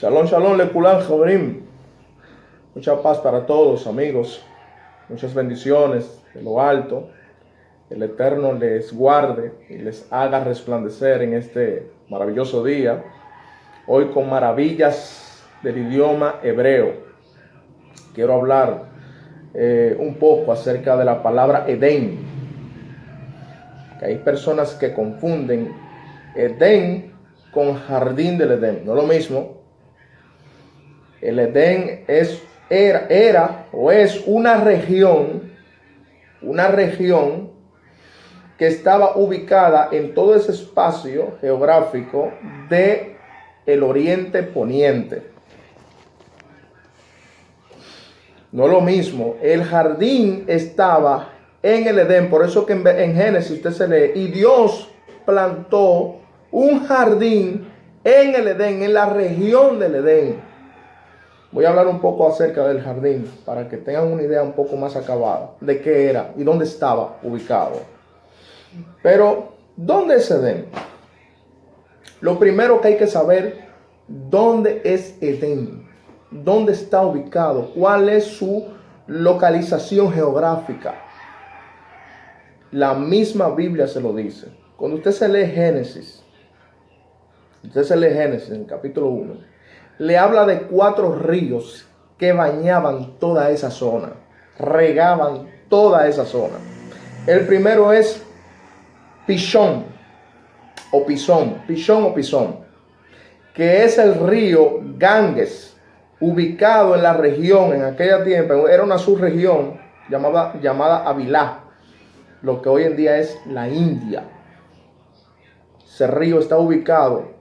Shalom, shalom, lekulan, Jobrim. Mucha paz para todos, amigos. Muchas bendiciones de lo alto. El Eterno les guarde y les haga resplandecer en este maravilloso día. Hoy con maravillas del idioma hebreo. Quiero hablar un poco acerca de la palabra Edén. Que hay personas que confunden Edén con jardín del Edén. No es lo mismo. El Edén era o es una región que estaba ubicada en todo ese espacio geográfico de el oriente poniente. No es lo mismo. El jardín estaba en el Edén, por eso que en Génesis usted se lee, y Dios plantó un jardín en el Edén, en la región del Edén. Voy a hablar un poco acerca del jardín para que tengan una idea un poco más acabada de qué era y dónde estaba ubicado. Pero, ¿dónde es Edén? Lo primero que hay que saber, ¿dónde es Edén? ¿Dónde está ubicado? ¿Cuál es su localización geográfica? La misma Biblia se lo dice. Cuando usted se lee Génesis en el capítulo 1, le habla de 4 ríos que bañaban toda esa zona, regaban toda esa zona. El primero es Pishón o Pisón, que es el río Ganges, ubicado en la región, en aquella tiempo, era una subregión llamada Avilá, lo que hoy en día es la India. Ese río está ubicado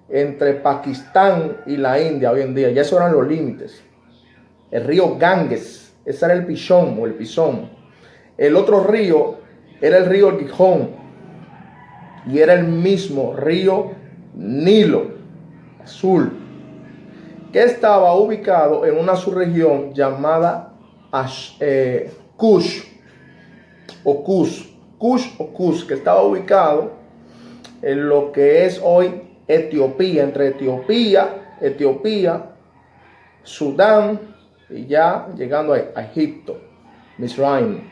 entre Pakistán y la India hoy en día, ya esos eran los límites. El río Ganges, ese era el Pishón o el Pisón. El otro río era el río Gijón y era el mismo río Nilo, azul, que estaba ubicado en una subregión llamada Kush, que estaba ubicado en lo que es hoy Etiopía, entre Etiopía, Sudán y ya llegando a Egipto, Misraim.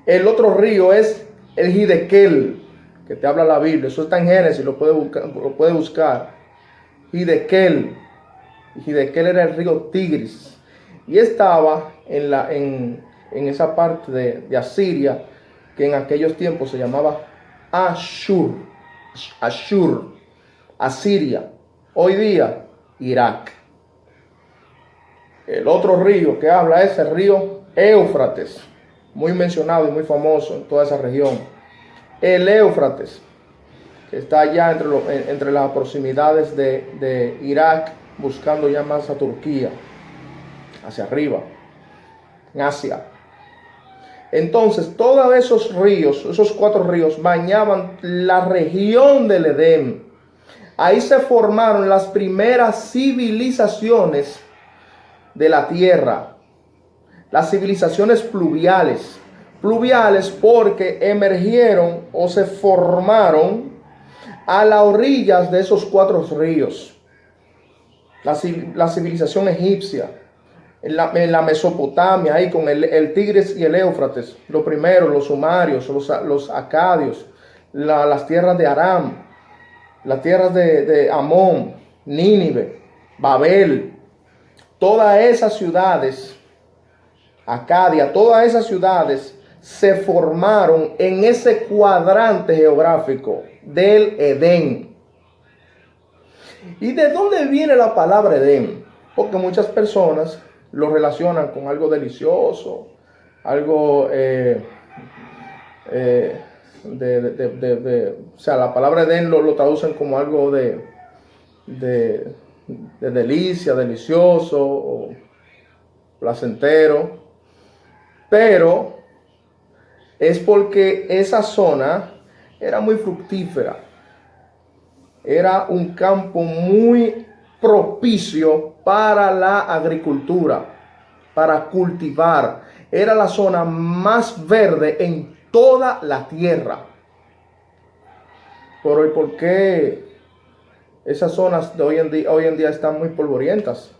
El otro río es el Hidekel, que te habla la Biblia. Eso está en Génesis, lo puede buscar. Hidekel era el río Tigris y estaba en esa parte de Asiria, que en aquellos tiempos se llamaba Ashur, Asiria, hoy día Irak. El otro río que habla es el río Éufrates, muy mencionado y muy famoso en toda esa región. El Éufrates, que está allá entre las proximidades de Irak, buscando ya más a Turquía, hacia arriba, en Asia. Entonces, todos esos ríos, esos 4 ríos, bañaban la región del Edén. Ahí se formaron las primeras civilizaciones de la tierra, las civilizaciones pluviales. Pluviales porque emergieron o se formaron a las orillas de esos 4 ríos. La civilización egipcia, en la Mesopotamia, ahí con el Tigris y el Éufrates, lo primero, los sumarios, los acadios, las tierras de Aram, las tierras de Amón, Nínive, Babel, todas esas ciudades, Acadia, todas esas ciudades se formaron en ese cuadrante geográfico del Edén. ¿Y de dónde viene la palabra Edén? Porque muchas personas lo relacionan con algo delicioso, algo o sea, la palabra Edén lo traducen como algo de delicia, delicioso o placentero, pero es porque esa zona era muy fructífera, era un campo muy propicio para la agricultura, para cultivar. Era la zona más verde en toda la tierra. Pero ¿y por qué Esas zonas de hoy en día están muy polvorientas.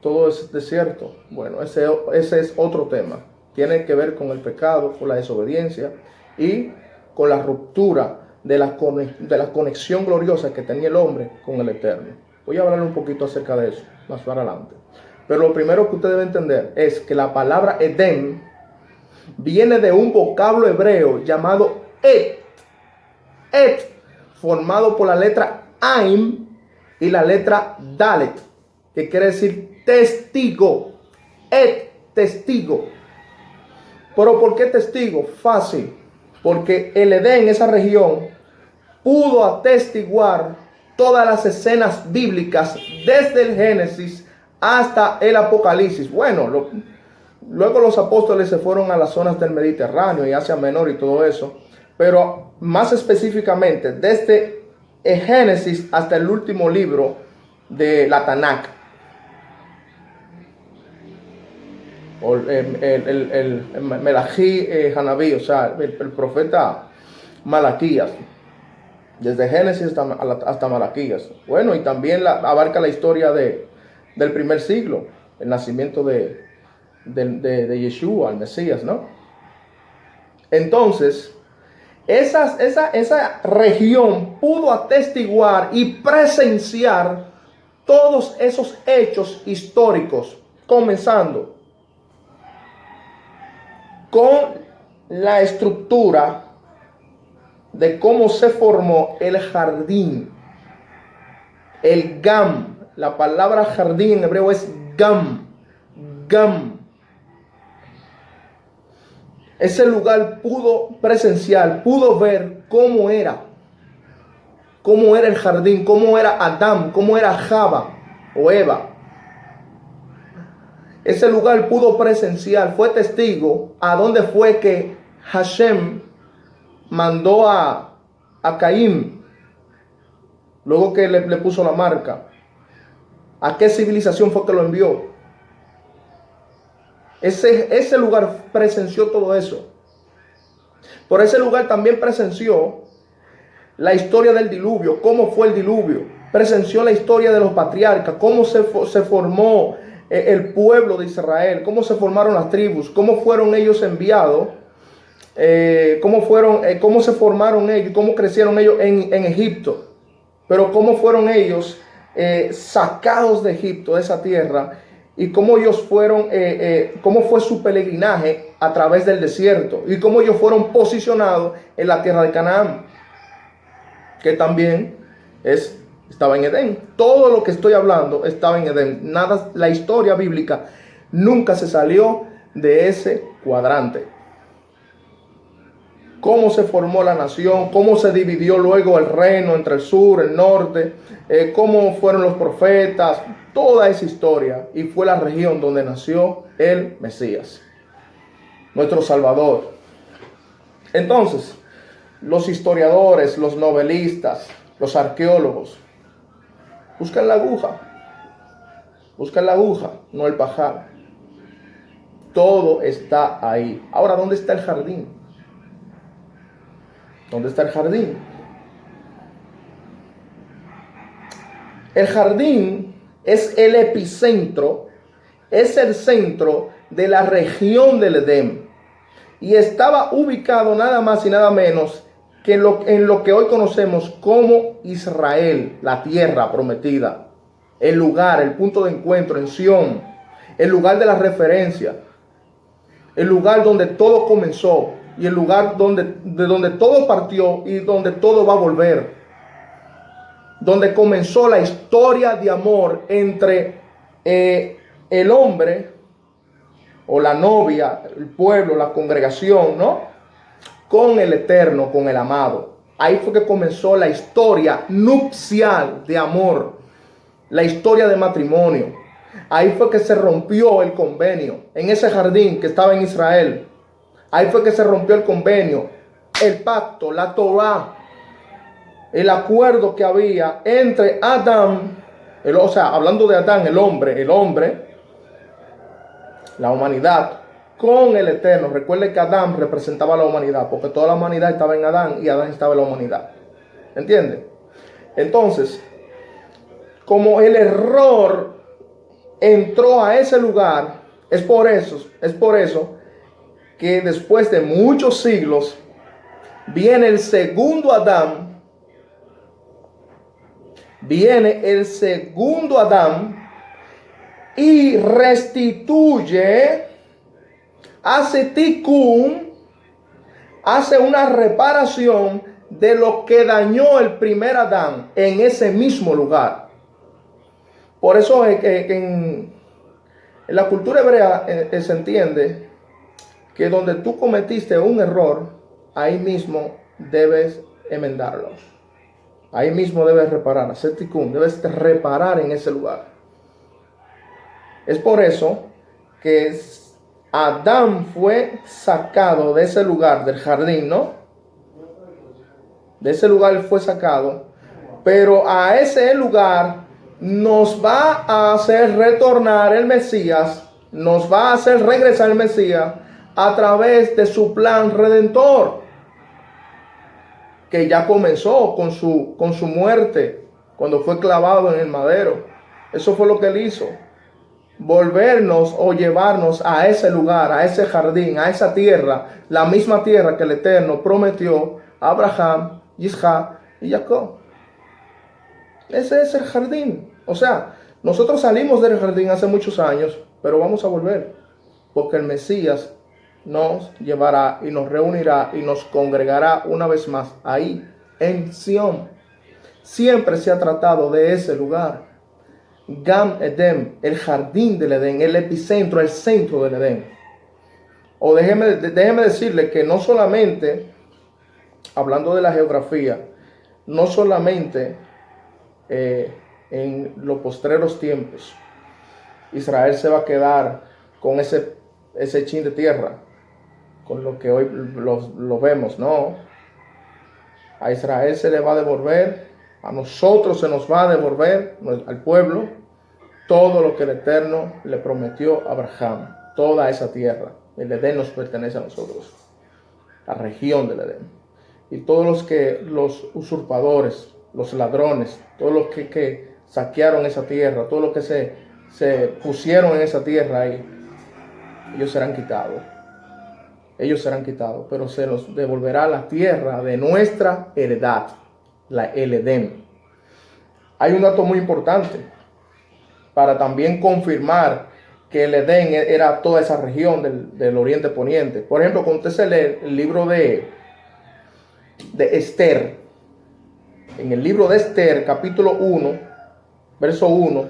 Todo es desierto. Bueno, ese es otro tema. Tiene que ver con el pecado, con la desobediencia y con la ruptura de la conexión gloriosa que tenía el hombre con el Eterno. Voy a hablar un poquito acerca de eso más para adelante. Pero lo primero que usted debe entender es que la palabra Edén viene de un vocablo hebreo llamado et, formado por la letra Ain y la letra Dalet, que quiere decir testigo. Testigo. Pero ¿por qué testigo? Fácil. Porque el Edén, esa región, pudo atestiguar todas las escenas bíblicas desde el Génesis hasta el Apocalipsis. Bueno, luego los apóstoles se fueron a las zonas del Mediterráneo y Asia Menor y todo eso. Pero más específicamente, desde el Génesis hasta el último libro de la Tanakh. O el Melají Hanabí, o sea, el profeta Malaquías. Desde Génesis hasta Malaquías. Bueno, y también abarca la historia del primer siglo, el nacimiento de Yeshua, el Mesías, ¿no? Entonces, esa región pudo atestiguar y presenciar todos esos hechos históricos, comenzando con la estructura de cómo se formó el jardín, el Gam. La palabra jardín en hebreo es Gam. Ese lugar pudo presenciar, pudo ver cómo era el jardín, cómo era Adán, cómo era Java o Eva. Ese lugar pudo presenciar, fue testigo a dónde fue que Hashem mandó a Caín, luego que le puso la marca. ¿A qué civilización fue que lo envió? Ese lugar presenció todo eso. Por ese lugar también presenció la historia del diluvio, cómo fue el diluvio. Presenció la historia de los patriarcas, cómo se formó el pueblo de Israel, cómo se formaron las tribus, cómo fueron ellos enviados, cómo se formaron ellos, cómo crecieron ellos en Egipto, pero cómo fueron ellos sacados de Egipto, de esa tierra, y cómo ellos fueron, cómo fue su peregrinaje a través del desierto, y cómo ellos fueron posicionados en la tierra de Canaán, que también estaba en Edén. Todo lo que estoy hablando estaba en Edén. Nada, la historia bíblica nunca se salió de ese cuadrante. Cómo se formó la nación, cómo se dividió luego el reino entre el sur, el norte, cómo fueron los profetas, toda esa historia. Y fue la región donde nació el Mesías, nuestro Salvador. Entonces, los historiadores, los novelistas, los arqueólogos, buscan la aguja, no el pajar. Todo está ahí. Ahora, ¿dónde está el jardín? ¿Dónde está el jardín? El jardín es el epicentro, es el centro de la región del Edén. Y estaba ubicado nada más y nada menos que en lo que hoy conocemos como Israel, la tierra prometida, el lugar, el punto de encuentro en Sión, el lugar de la referencia, el lugar donde todo comenzó y el lugar de donde todo partió y donde todo va a volver, donde comenzó la historia de amor entre el hombre o la novia, el pueblo, la congregación, ¿no?, con el Eterno, con el amado. Ahí fue que comenzó la historia nupcial de amor, la historia de matrimonio. Ahí fue que se rompió el convenio, en ese jardín que estaba en Israel. Ahí fue que se rompió el convenio, el pacto, la Torah, el acuerdo que había entre Adán, o sea, hablando de Adán, el hombre, la humanidad, con el Eterno. Recuerde que Adán representaba a la humanidad, porque toda la humanidad estaba en Adán y Adán estaba en la humanidad. ¿Entiende? Entonces, como el error entró a ese lugar, es por eso que después de muchos siglos viene el segundo Adán, y restituye, hace tikkun, hace una reparación de lo que dañó el primer Adán en ese mismo lugar. Por eso es que en la cultura hebrea se entiende que donde tú cometiste un error, ahí mismo debes enmendarlo. Ahí mismo debes reparar, hacer tikkun, debes reparar en ese lugar. Es por eso que Adán fue sacado de ese lugar, del jardín, ¿no? De ese lugar él fue sacado, pero a ese lugar nos va a hacer retornar el Mesías, nos va a hacer regresar el Mesías a través de su plan redentor, que ya comenzó con su muerte, cuando fue clavado en el madero. Eso fue lo que él hizo. Volvernos o llevarnos a ese lugar, a ese jardín, a esa tierra, la misma tierra que el Eterno prometió a Abraham, Isaac y Jacob. Ese es el jardín. O sea, nosotros salimos del jardín hace muchos años, pero vamos a volver, porque el Mesías nos llevará y nos reunirá y nos congregará una vez más ahí en Sión. Siempre se ha tratado de ese lugar. Gan Eden, el jardín del Edén, el epicentro, el centro del Edén. O déjeme decirle que no solamente, hablando de la geografía, no solamente en los postreros tiempos Israel se va a quedar con ese chin de tierra, con lo que hoy lo vemos, no. A Israel se le va a devolver, a nosotros se nos va a devolver, al pueblo, todo lo que el Eterno le prometió a Abraham, toda esa tierra. El Edén nos pertenece a nosotros, la región del Edén. Y todos los usurpadores, los ladrones, todos los que saquearon esa tierra, todos los que se pusieron en esa tierra ahí, ellos serán quitados. Ellos serán quitados, pero se nos devolverá la tierra de nuestra heredad, el Edén. Hay un dato muy importante para también confirmar que el Edén era toda esa región del Oriente Poniente. Por ejemplo, cuando usted se lee el libro de Esther, en el libro de Esther, capítulo 1, verso 1,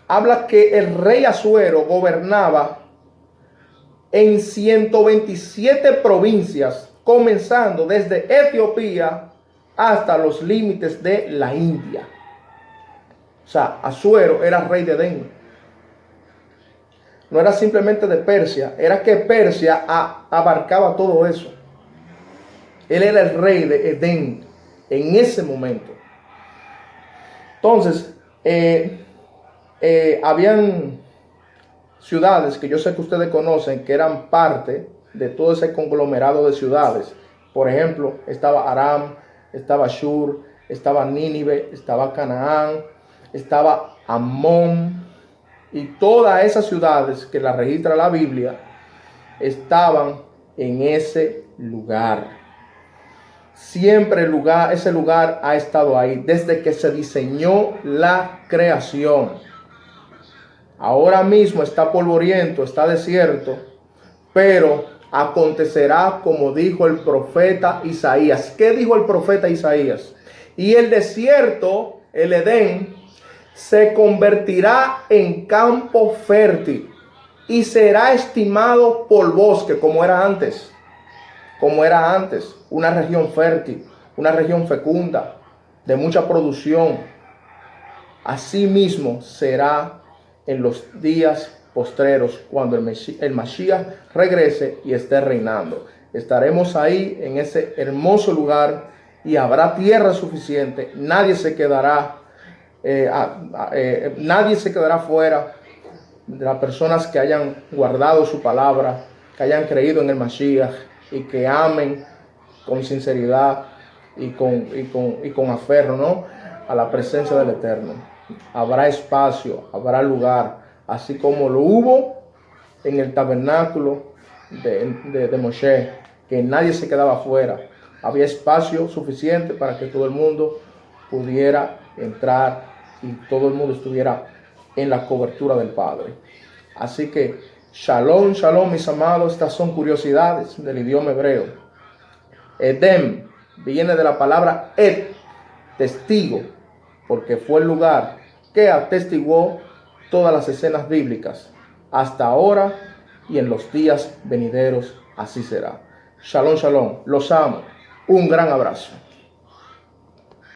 habla que el rey Asuero gobernaba en 127 provincias, comenzando desde Etiopía hasta los límites de la India. O sea, Asuero era rey de Edén. No era simplemente de Persia, era que Persia abarcaba todo eso. Él era el rey de Edén en ese momento. Entonces, habían ciudades que yo sé que ustedes conocen, que eran parte de todo ese conglomerado de ciudades. Por ejemplo, estaba Aram, estaba Shur, estaba Nínive, estaba Canaán, estaba Amón, y todas esas ciudades que las registra la Biblia estaban en ese lugar. Siempre ese lugar ha estado ahí desde que se diseñó la creación. Ahora mismo está polvoriento, está desierto, pero acontecerá como dijo el profeta Isaías. ¿Qué dijo el profeta Isaías? Y el desierto, el Edén, se convertirá en campo fértil y será estimado por bosque, como era antes. Como era antes, una región fértil, una región fecunda, de mucha producción. Así mismo será en los días postreros, cuando el Mashiach regrese y esté reinando. Estaremos ahí en ese hermoso lugar y habrá tierra suficiente. Nadie se quedará fuera de las personas que hayan guardado su palabra, que hayan creído en el Mashiach y que amen con sinceridad y con aferro, ¿no?, a la presencia del Eterno. habrá espacio, habrá lugar, así como lo hubo en el tabernáculo de Moshe, que nadie se quedaba afuera. Había espacio suficiente para que todo el mundo pudiera entrar y todo el mundo estuviera en la cobertura del Padre. Así que, shalom, shalom, mis amados, estas son curiosidades del idioma hebreo. Edem viene de la palabra ed, testigo, porque fue el lugar que atestiguó todas las escenas bíblicas. Hasta ahora y en los días venideros así será. Shalom, shalom. Los amo. Un gran abrazo.